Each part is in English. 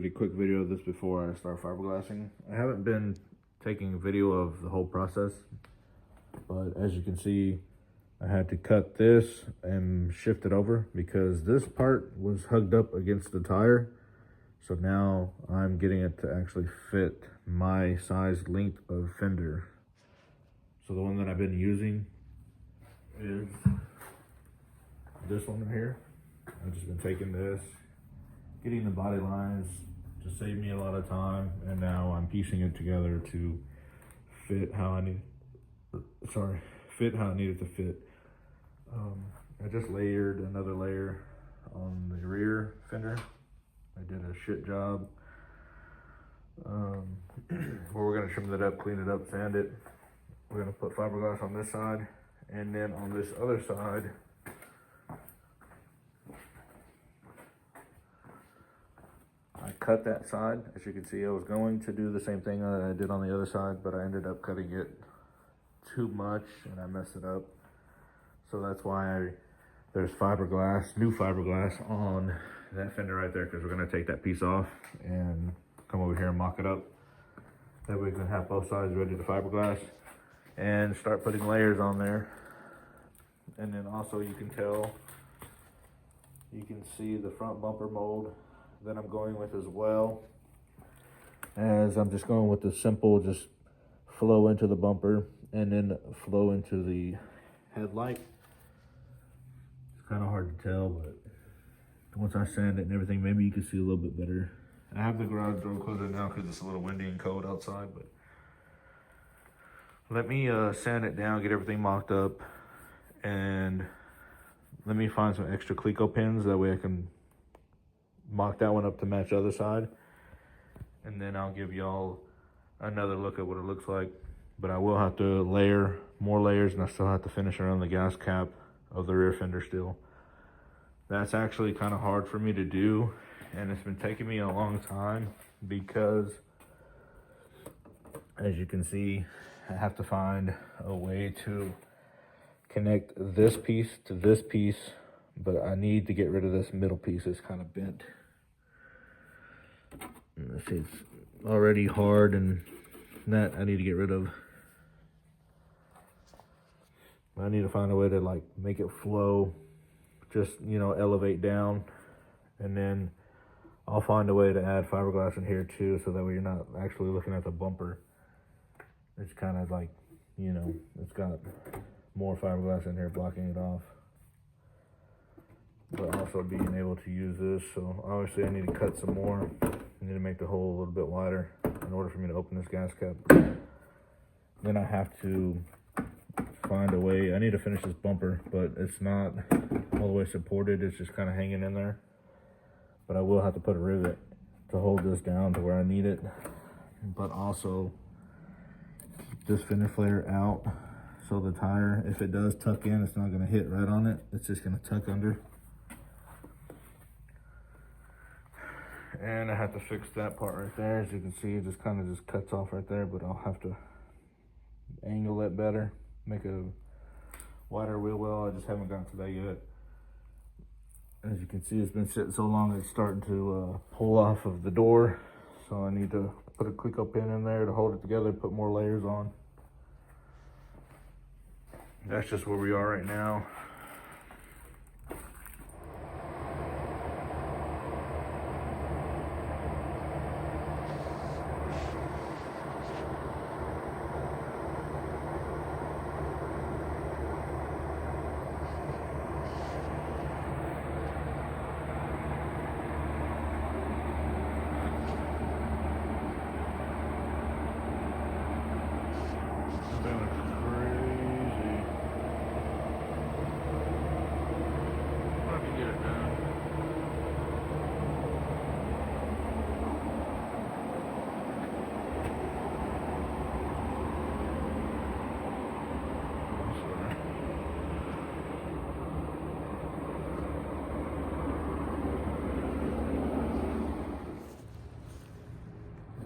give you a quick video of this before I start fiberglassing. I haven't been taking a video of the whole process, but as you can see, I had to cut this and shift it over because this part was hugged up against the tire. So now I'm getting it to actually fit my size length of fender. So the one that I've been using is this one right here. I've just been taking this, getting the body lines to save me a lot of time, and now I'm piecing it together to fit how I need. Fit how I need it to fit. I just layered another layer on the rear fender. I did a shit job. Where we're gonna trim that up, clean it up, sand it. We're gonna put fiberglass on this side, and then on this other side, I cut that side. As you can see, I was going to do the same thing that I did on the other side, but I ended up cutting it too much and I messed it up. So that's why there's fiberglass, new fiberglass on that fender right there, because we're gonna take that piece off and come over here and mock it up. That way we can have both sides ready to fiberglass and start putting layers on there. And then also you can see the front bumper mold that I'm going with as well, as I'm just going with the simple, just flow into the bumper and then flow into the headlight. It's kind of hard to tell, but once I sand it and everything, maybe you can see a little bit better. I have the garage door closed right now because it's a little windy and cold outside, but let me sand it down, get everything mocked up, and let me find some extra Cleco pins. That way I can mock that one up to match the other side, and then I'll give y'all another look at what it looks like. But I will have to layer more layers, and I still have to finish around the gas cap of the rear fender still. That's actually kind of hard for me to do, and it's been taking me a long time because, as you can see, I have to find a way to connect this piece to this piece, but I need to get rid of this middle piece. It's kind of bent. Let's see, it's already hard, and that I need to get rid of. I need to find a way to like make it flow, just, you know, elevate down, and then I'll find a way to add fiberglass in here too, so that way you're not actually looking at the bumper. It's kind of like, you know, it's got more fiberglass in here blocking it off, but also being able to use this. So obviously I need to cut some more. I need to make the hole a little bit wider in order for me to open this gas cap. Then I have to find a way. I need to finish this bumper, but it's not all the way supported. It's just kind of hanging in there. But I will have to put a rivet to hold this down to where I need it, but also keep this fender flare out, so the tire, if it does tuck in, it's not going to hit right on it. It's just going to tuck under. And I have to fix that part right there. As you can see, it just kind of just cuts off right there, but I'll have to angle it better, make a wider wheel well. I just haven't gotten to that yet. As you can see, it's been sitting so long, it's starting to pull off of the door. So I need to put a Cleco pin in there to hold it together, put more layers on. That's just where we are right now.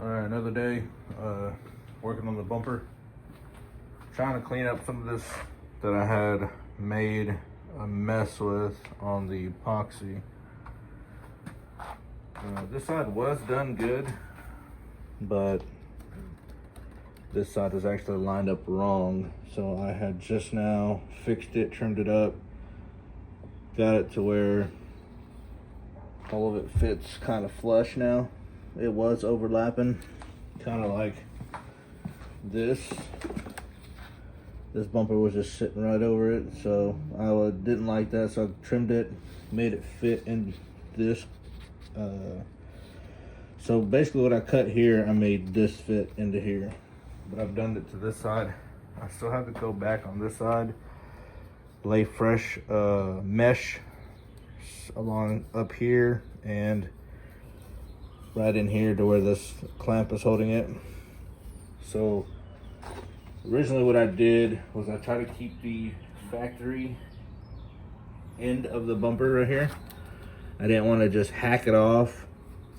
Alright, another day, working on the bumper. Trying to clean up some of this that I had made a mess with on the epoxy. This side was done good, but this side is actually lined up wrong. So I had just now fixed it, trimmed it up, got it to where all of it fits kind of flush now. It was overlapping, kind of like this. This bumper was just sitting right over it, so I didn't like that, so I trimmed it, made it fit in this. So basically what I cut here, I made this fit into here. But I've done it to this side. I still have to go back on this side, lay fresh mesh along up here and right in here to where this clamp is holding it. So originally what I did was I tried to keep the factory end of the bumper right here. I didn't want to just hack it off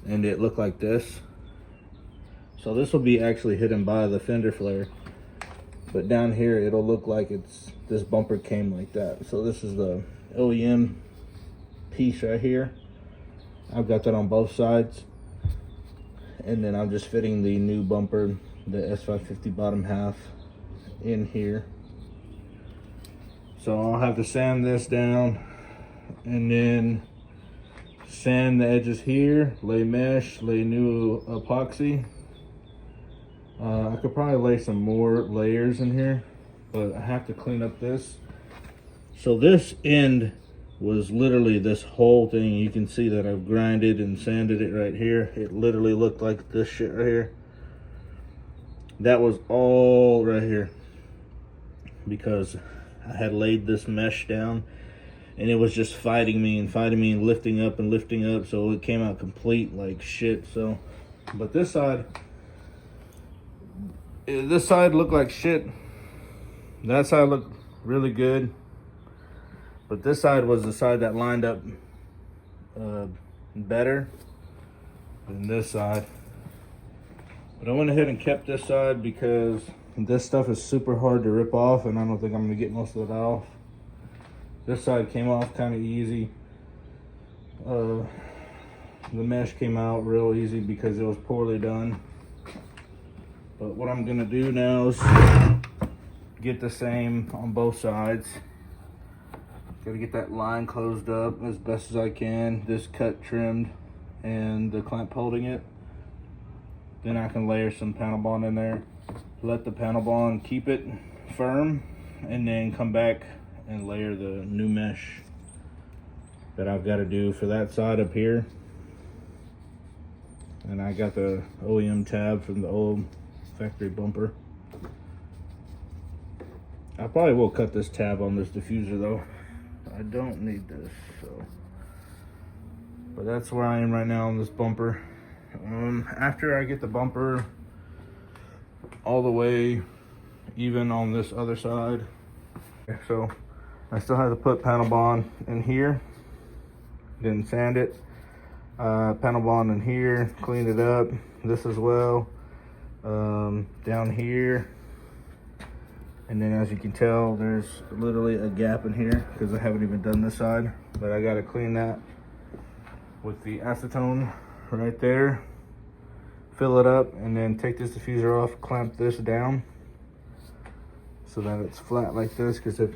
and it looked like this. So this will be actually hidden by the fender flare, but down here it'll look like this bumper came like that. So this is the OEM piece right here. I've got that on both sides, and then I'm just fitting the new bumper, the S550 bottom half, in here. So I'll have to sand this down and then sand the edges here, lay mesh, lay new epoxy. I could probably lay some more layers in here, but I have to clean up this. So this end was literally this whole thing. You can see that I've grinded and sanded it right here. It literally looked like this shit right here. That was all right here because I had laid this mesh down and it was just fighting me and lifting up, so it came out complete like shit. So, but this side looked like shit. That side looked really good, but this side was the side that lined up better than this side. But I went ahead and kept this side because this stuff is super hard to rip off, and I don't think I'm gonna get most of it off. This side came off kind of easy. The mesh came out real easy because it was poorly done. But what I'm gonna do now is get the same on both sides. Gotta get that line closed up as best as I can. This cut trimmed and the clamp holding it. Then I can layer some panel bond in there. Let the panel bond keep it firm, and then come back and layer the new mesh that I've got to do for that side up here. And I got the OEM tab from the old factory bumper. I probably will cut this tab on this diffuser though. I don't need this, so. But that's where I am right now on this bumper. After I get the bumper all the way even on this other side, so I still have to put panel bond in here, then sand it, panel bond in here, clean it up, this as well, down here, and then as you can tell there's literally a gap in here because I haven't even done this side, but I got to clean that with the acetone right there, fill it up, and then take this diffuser off, clamp this down so that it's flat like this, because if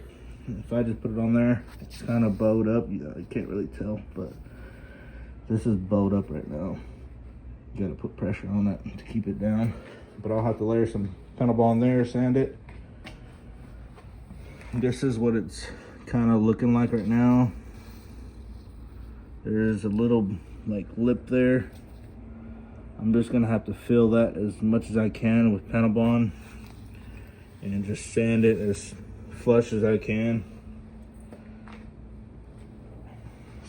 I just put it on there, it's kind of bowed up. You can't really tell, but this is bowed up right now. You gotta put pressure on it to keep it down. But I'll have to layer some panel bond there, sand it. This is what it's kind of looking like right now. There's a little like lip there. I'm just gonna have to fill that as much as I can with panel bond and just sand it as flush as I can.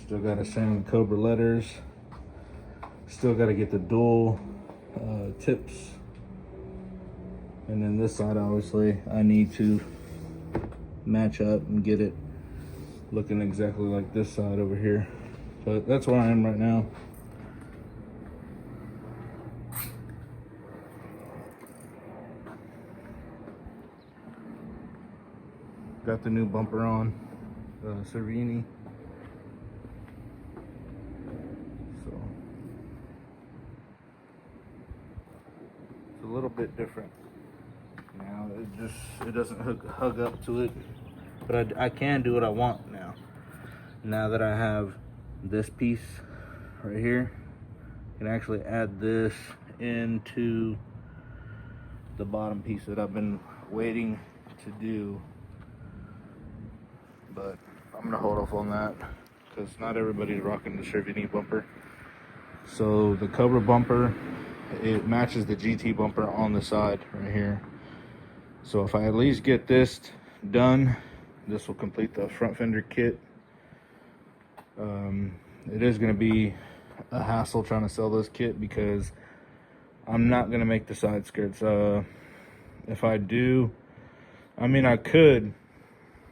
Still gotta sand the cobra letters. Still gotta get the dual tips. And then this side, obviously, I need to match up and get it looking exactly like this side over here. But that's where I am right now. Got the new bumper on, Cervini. So bit different. Now it doesn't hug up to it, but I can do what I want now. Now that I have this piece right here, I can actually add this into the bottom piece that I've been waiting to do. But I'm gonna hold off on that because not everybody's rocking the Chevy knee bumper. So the Cobra bumper, it matches the GT bumper on the side right here. So if I at least get this done, this will complete the front fender kit. It is going to be a hassle trying to sell this kit because I'm not going to make the side skirts. If I do, I mean I could,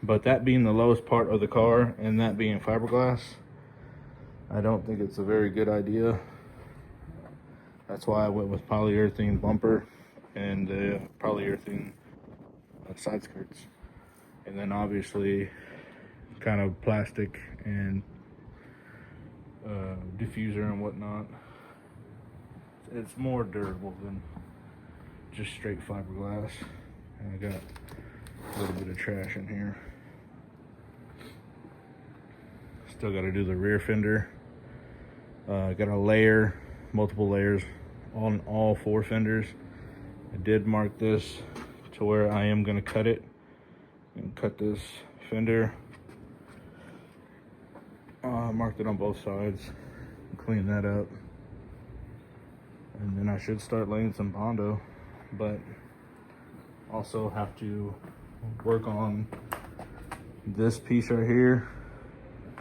but that being the lowest part of the car and that being fiberglass, I don't think it's a very good idea. That's why I went with polyurethane bumper and polyurethane side skirts, and then obviously kind of plastic and diffuser and whatnot. It's more durable than just straight fiberglass. And I got a little bit of trash in here. Still got to do the rear fender. Got to layer, multiple layers on all 4 fenders. I did mark this to where I am going to cut it and cut this fender. I marked it on both sides, clean that up, and then I should start laying some Bondo, but also have to work on this piece right here.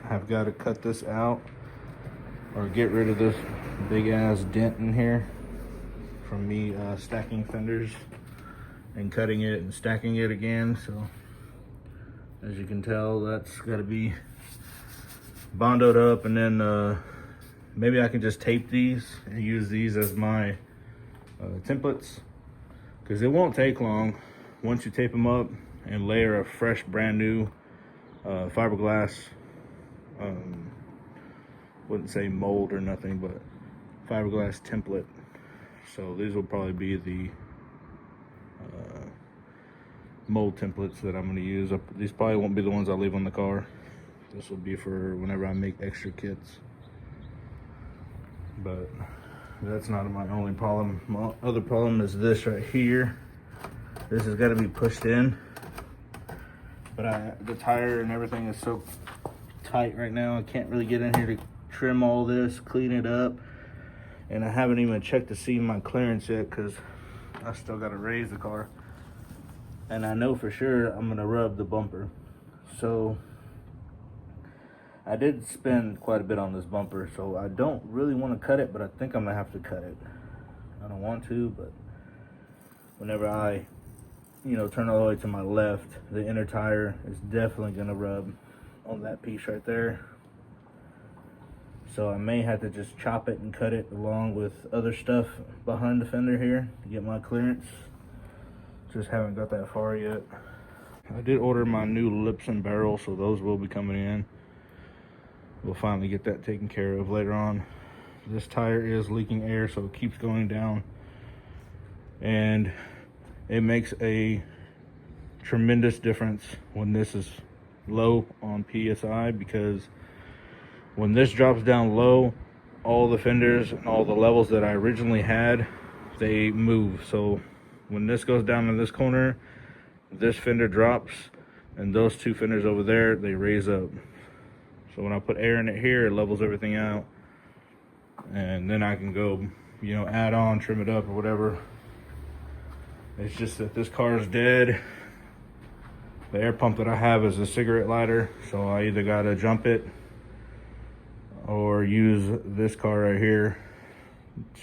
I've got to cut this out or get rid of this big ass dent in here from me stacking fenders and cutting it and stacking it again. So as you can tell, that's got to be bondoed up, and then maybe I can just tape these and use these as my templates, because it won't take long once you tape them up and layer a fresh brand new fiberglass, wouldn't say mold or nothing, but fiberglass template. So these will probably be the mold templates that I'm going to use. These probably won't be the ones I leave on the car. This will be for whenever I make extra kits. But that's not my only problem. My other problem is this right here. This has got to be pushed in, but the tire and everything is so tight right now. I can't really get in here to trim all this, clean it up, and I haven't even checked to see my clearance yet because I still got to raise the car. And I know for sure I'm gonna rub the bumper. So I did spend quite a bit on this bumper, so I don't really want to cut it, but I think I'm gonna have to cut it. I don't want to, but whenever I, turn all the way to my left, the inner tire is definitely gonna rub on that piece right there. So I may have to just chop it and cut it along with other stuff behind the fender here to get my clearance. Just haven't got that far yet. I did order my new lips and barrels, so those will be coming in. We'll finally get that taken care of later on. This tire is leaking air, so it keeps going down, and it makes a tremendous difference when this is low on PSI, because when this drops down low, all the fenders and all the levels that I originally had, they move. So when this goes down in this corner, this fender drops, and those 2 fenders over there, they raise up. So when I put air in it here, it levels everything out, and then I can go, add on, trim it up or whatever. It's just that this car is dead. The air pump that I have is a cigarette lighter, so I either gotta jump it or use this car right here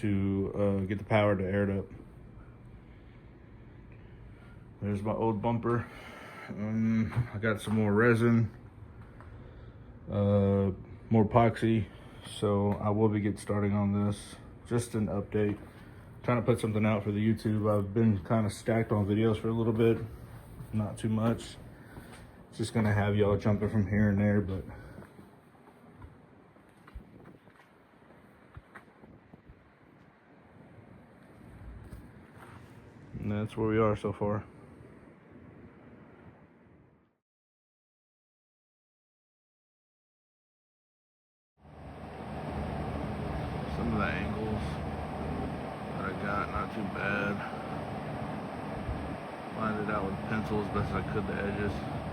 to get the power to air it up. There's my old bumper. I got some more resin, more epoxy, so I will be getting starting on this. Just an update, trying to put something out for the YouTube. I've been kind of stacked on videos for a little bit, not too much. Just gonna have y'all jumping from here and there, but And that's where we are so far. Some of the angles that I got, not too bad. Lined it out with pencil as best I could, the edges.